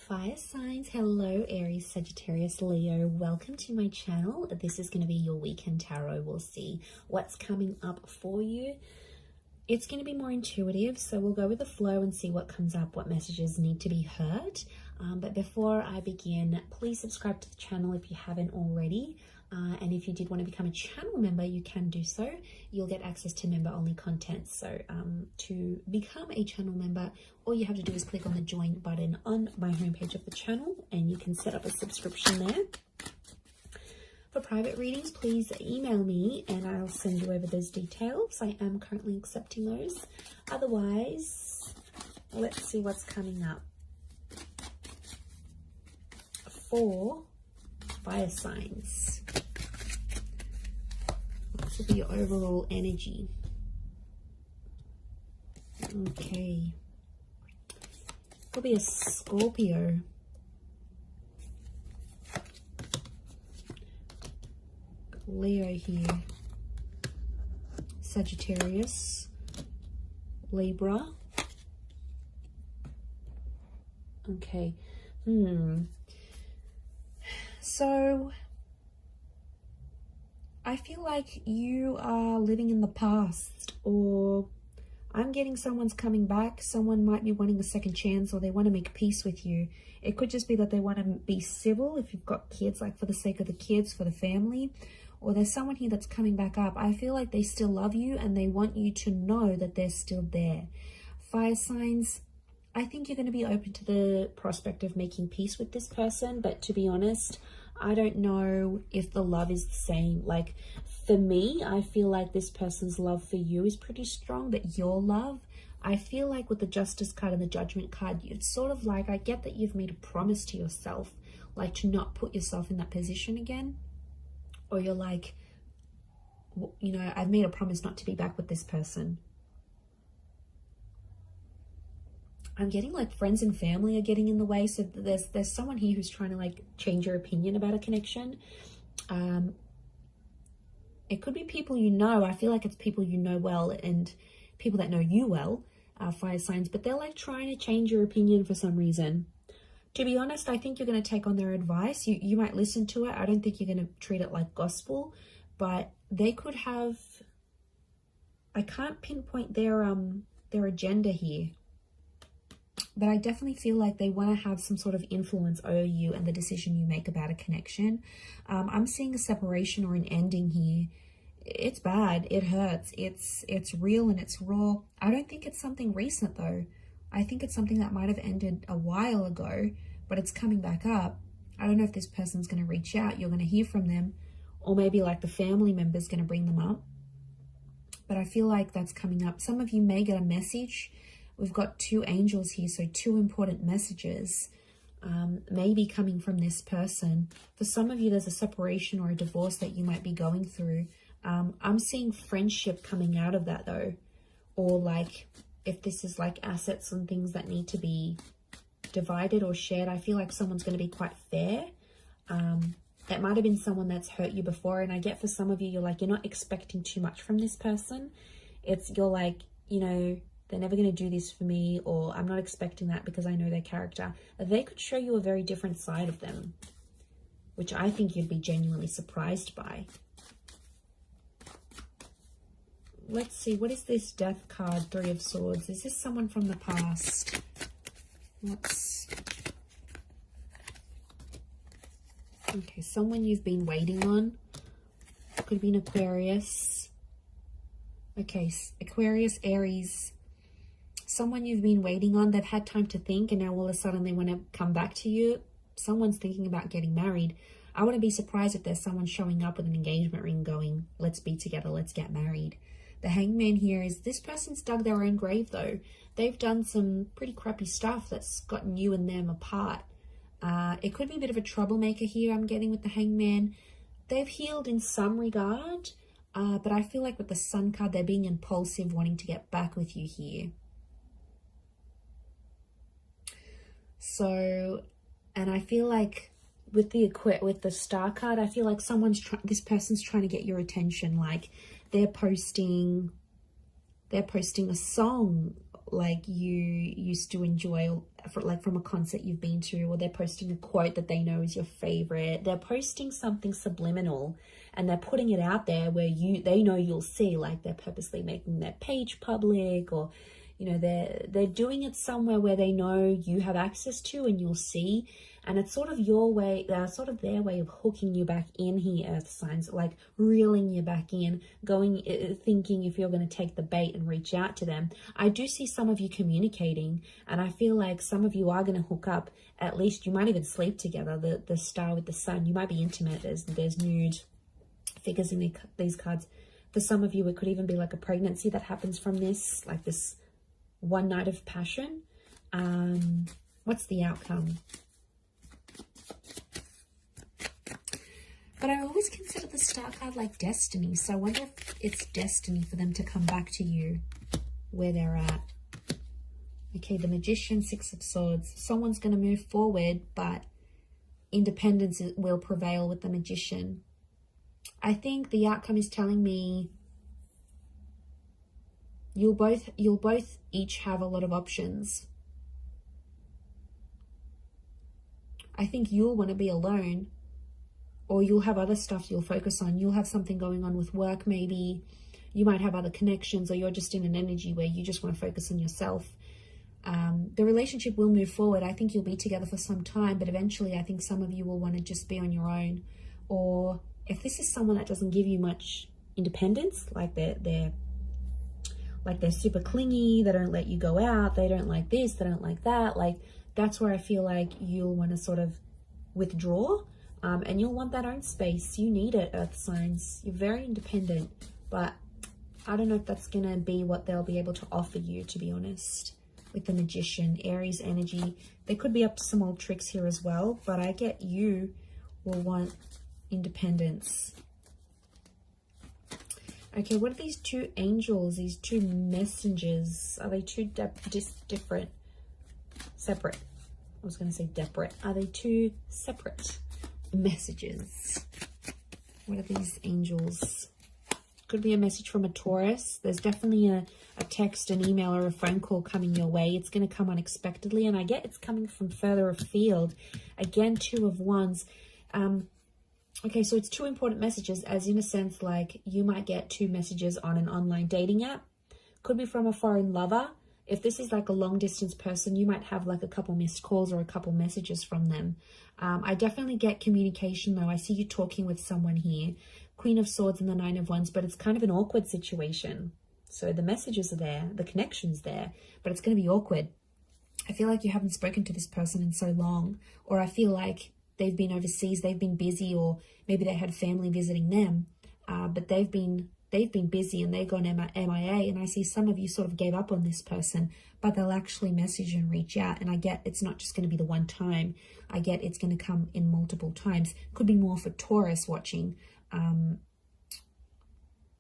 Fire signs, hello Aries, Sagittarius, Leo, welcome to my channel. This is going to be your weekend tarot. We'll see what's coming up for you. It's going to be more intuitive, so we'll go with the flow and see what comes up, what messages need to be heard. But before I begin, please subscribe to the channel if you haven't already. And if you did want to become a channel member, you can do so. You'll get access to member-only content. So to become a channel member, all you have to do is click on the join button on my homepage of the channel, and you can set up a subscription there. For private readings, please email me and I'll send you over those details. I am currently accepting those. Otherwise, let's see what's coming up for fire signs. This will be your overall energy. Okay. Could be a Scorpio. Leo here. Sagittarius. Libra. Okay. So I feel like you are living in the past, or I'm getting someone's coming back. Someone might be wanting a second chance, or they want to make peace with you. It could just be that they want to be civil if you've got kids, like for the sake of the kids, for the family. Or there's someone here that's coming back up. I feel like they still love you and they want you to know that they're still there. Fire signs, I think you're going to be open to the prospect of making peace with this person. But to be honest, I don't know if the love is the same. Like for me, I feel like this person's love for you is pretty strong, but your love, I feel like with the Justice card and the Judgment card, it's sort of like, I get that you've made a promise to yourself, like to not put yourself in that position again. Or you're like, you know, I've made a promise not to be back with this person. I'm getting like friends and family are getting in the way. So there's someone here who's trying to like change your opinion about a connection. It could be people you know. I feel like it's people you know well and people that know you well, fire signs. But they're like trying to change your opinion for some reason. To be honest, I think you're going to take on their advice. You might listen to it. I don't think you're going to treat it like gospel. But they could have... I can't pinpoint their agenda here. But I definitely feel like they want to have some sort of influence over you and the decision you make about a connection. I'm seeing a separation or an ending here. It's bad. It hurts. It's real and it's raw. I don't think it's something recent though. I think it's something that might have ended a while ago, but it's coming back up. I don't know if this person's going to reach out. You're going to hear from them, or maybe like the family member's going to bring them up. But I feel like that's coming up. Some of you may get a message. We've got two angels here, so two important messages maybe coming from this person. For some of you, there's a separation or a divorce that you might be going through. I'm seeing friendship coming out of that though, or like if this is like assets and things that need to be divided or shared, I feel like someone's going to be quite fair. It might have been someone that's hurt you before, and I get for some of you, you're like, you're not expecting too much from this person. You're like, you know, they're never going to do this for me, or I'm not expecting that because I know their character. They could show you a very different side of them, which I think you'd be genuinely surprised by. Let's see, what is this Death card, Three of Swords? Is this someone from the past? Okay, someone you've been waiting on. Could be an Aquarius. Okay, Aquarius, Aries. Someone you've been waiting on. They've had time to think, and now all of a sudden they want to come back to you. Someone's thinking about getting married. I wouldn't be surprised if there's someone showing up with an engagement ring going, let's be together, let's get married. The Hangman here is this person's dug their own grave though. They've done some pretty crappy stuff that's gotten you and them apart. It could be a bit of a troublemaker here, I'm getting with the Hangman. They've healed in some regard, but I feel like with the Sun card, they're being impulsive, wanting to get back with you here. So, and I feel like with the Star card, I feel like this person's trying to get your attention. Like they're posting a song like you used to enjoy, like from a concert you've been to, or they're posting a quote that they know is your favorite. They're posting something subliminal and they're putting it out there where they know you'll see, like they're purposely making their page public, or you know, they're doing it somewhere where they know you have access to and you'll see. And it's sort of your way, sort of their way of hooking you back in here, earth signs, like reeling you back in, thinking if you're going to take the bait and reach out to them. I do see some of you communicating, and I feel like some of you are going to hook up. At least you might even sleep together. The star with the sun, you might be intimate. There's nude figures in these cards. For some of you, it could even be like a pregnancy that happens from this, like this one night of passion. What's the outcome? But I always consider the star card like destiny. So I wonder if it's destiny for them to come back to you where they're at. Okay, the Magician, Six of Swords. Someone's going to move forward, but independence will prevail with the Magician. I think the outcome is telling me you'll both each have a lot of options. I think you'll want to be alone, or you'll have other stuff you'll focus on. You'll have something going on with work, maybe. You might have other connections, or you're just in an energy where you just want to focus on yourself. The relationship will move forward. I think you'll be together for some time, but eventually I think some of you will want to just be on your own. Or if this is someone that doesn't give you much independence, like they're super clingy, they don't let you go out, they don't like this, they don't like that, like that's where I feel like you'll want to sort of withdraw. And you'll want that own space. You need it, earth signs. You're very independent, but I don't know if that's going to be what they'll be able to offer you, to be honest. With the Magician, Aries energy, they could be up to some old tricks here as well, but I get you will want independence. Okay, what are these two angels, these two messengers? Are they two different? Separate. I was going to say separate. Are they two separate messages? What are these angels? Could be a message from a Taurus. There's definitely a text, an email, or a phone call coming your way. It's going to come unexpectedly, and I get it's coming from further afield. Again, Two of Wands. Okay, so it's two important messages, as in a sense, like you might get two messages on an online dating app. Could be from a foreign lover. If this is like a long distance person, you might have like a couple missed calls or a couple messages from them. I definitely get communication though. I see you talking with someone here. Queen of Swords and the Nine of Wands, but it's kind of an awkward situation. So the messages are there, the connection's there, but it's going to be awkward. I feel like you haven't spoken to this person in so long, or I feel like they've been overseas, they've been busy, or maybe they had family visiting them, but they've been busy and they've gone MIA, and I see some of you sort of gave up on this person, but they'll actually message and reach out, and I get it's not just going to be the one time. I get it's going to come in multiple times. Could be more for Taurus watching.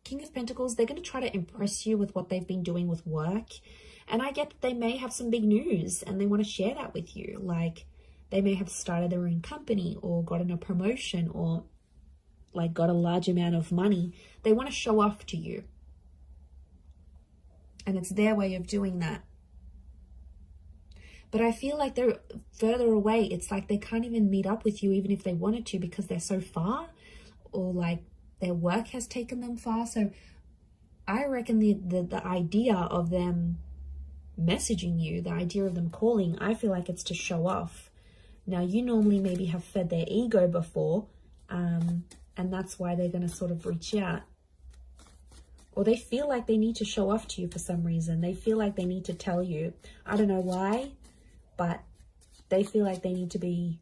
King of Pentacles, they're going to try to impress you with what they've been doing with work, and I get that they may have some big news and they want to share that with you. Like they may have started their own company or gotten a promotion or like got a large amount of money. They want to show off to you, and it's their way of doing that. But I feel like they're further away. It's like they can't even meet up with you even if they wanted to, because they're so far, or like their work has taken them far. So I reckon the idea of them messaging you, the idea of them calling, I feel like it's to show off. Now, you normally maybe have fed their ego before, and that's why they're going to sort of reach out. Or they feel like they need to show off to you for some reason. They feel like they need to tell you. I don't know why, but they feel like they need to be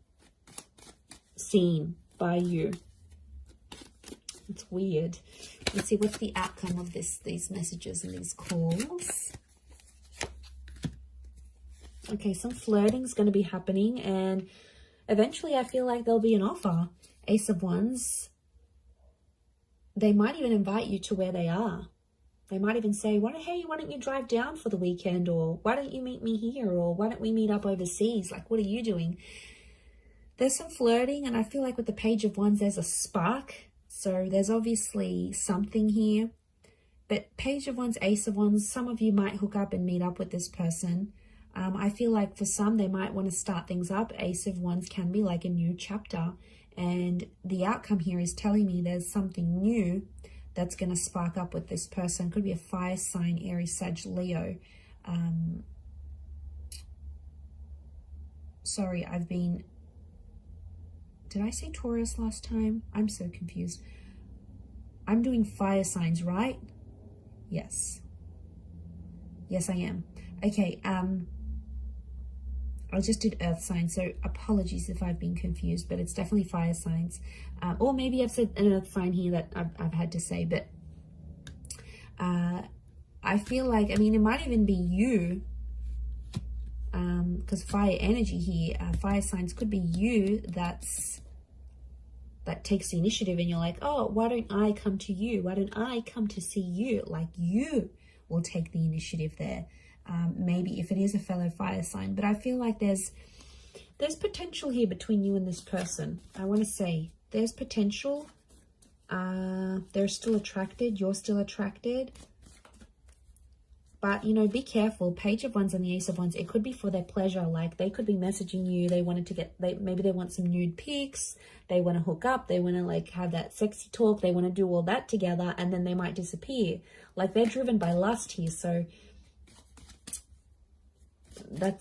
seen by you. It's weird. Let's see, what's the outcome of these messages and these calls? Okay, some flirting is going to be happening, and eventually I feel like there'll be an offer. Ace of Wands. They might even invite you to where they are. They might even say, hey, why don't you drive down for the weekend? Or why don't you meet me here? Or why don't we meet up overseas? Like, what are you doing? There's some flirting, and I feel like with the Page of Wands, there's a spark. So there's obviously something here. But Page of Wands, Ace of Wands, some of you might hook up and meet up with this person. I feel like for some, they might want to start things up. Ace of Wands can be like a new chapter. And the outcome here is telling me there's something new that's going to spark up with this person. Could be a fire sign, Aries, Sag, Leo. Sorry, did I say Taurus last time? I'm so confused. I'm doing fire signs, right? Yes. Yes, I am. Okay, I just did earth signs, so apologies if I've been confused, but it's definitely fire signs. Or maybe I've said an earth sign here that I've had to say, but I feel like, I mean, it might even be you, because fire energy here, fire signs could be you that takes the initiative, and you're like, oh, why don't I come to you? Why don't I come to see you? Like, you will take the initiative there. Maybe if it is a fellow fire sign, but I feel like there's potential here between you and this person. I want to say there's potential. They're still attracted. You're still attracted. But, you know, be careful. Page of Wands and the Ace of Wands, it could be for their pleasure. Like, they could be messaging you. They wanted to maybe they want some nude pics. They want to hook up. They want to, like, have that sexy talk. They want to do all that together, and then they might disappear. Like, they're driven by lust here. So,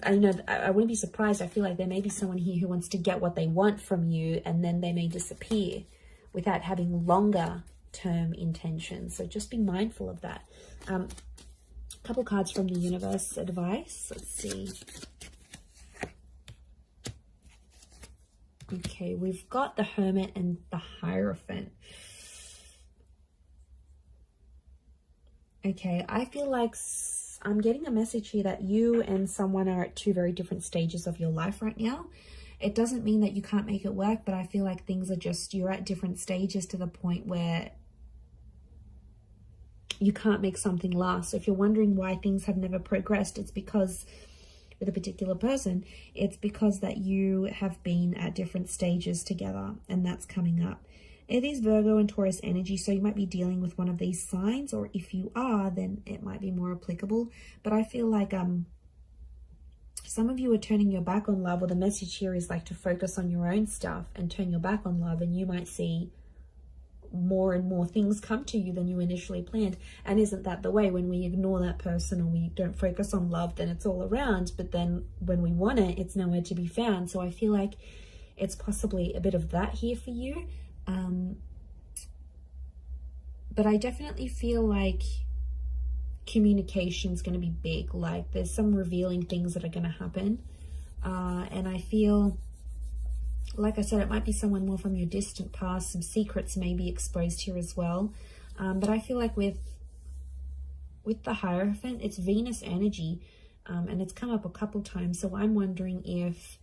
I know, I wouldn't be surprised. I feel like there may be someone here who wants to get what they want from you, and then they may disappear without having longer term intentions. So just be mindful of that. Couple cards from the universe advice. Let's see. Okay, we've got the Hermit and the Hierophant. Okay, I feel like I'm getting a message here that you and someone are at two very different stages of your life right now. It doesn't mean that you can't make it work, but I feel like things are just, you're at different stages to the point where you can't make something last. So if you're wondering why things have never progressed, it's because with a particular person, it's because that you have been at different stages together, and that's coming up. It is Virgo and Taurus energy, so you might be dealing with one of these signs, or if you are, then it might be more applicable. But I feel like some of you are turning your back on love, or the message here is like to focus on your own stuff and turn your back on love, and you might see more and more things come to you than you initially planned. And isn't that the way? When we ignore that person or we don't focus on love, then it's all around, but then when we want it, it's nowhere to be found. So I feel like it's possibly a bit of that here for you. But I definitely feel like communication is going to be big. Like, there's some revealing things that are going to happen. And I feel, like I said, it might be someone more from your distant past. Some secrets may be exposed here as well. But I feel like with the Hierophant, it's Venus energy. And it's come up a couple times. So I'm wondering if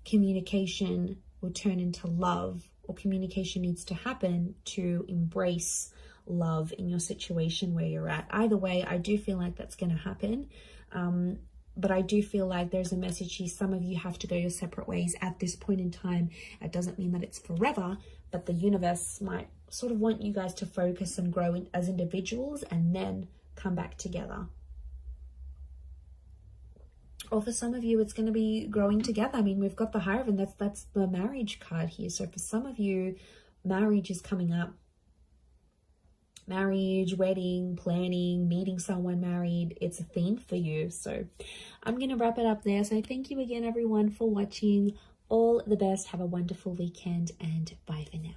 communication will turn into love, or communication needs to happen to embrace love in your situation where you're at. Either way, I do feel like that's going to happen. But I do feel like there's a message here. Some of you have to go your separate ways at this point in time. It doesn't mean that it's forever, but the universe might sort of want you guys to focus and grow as individuals and then come back together. Or for some of you, it's going to be growing together. I mean, we've got the Hierophant. That's the marriage card here. So for some of you, marriage is coming up. Marriage, wedding, planning, meeting someone married. It's a theme for you. So I'm going to wrap it up there. So thank you again, everyone, for watching. All the best. Have a wonderful weekend, and bye for now.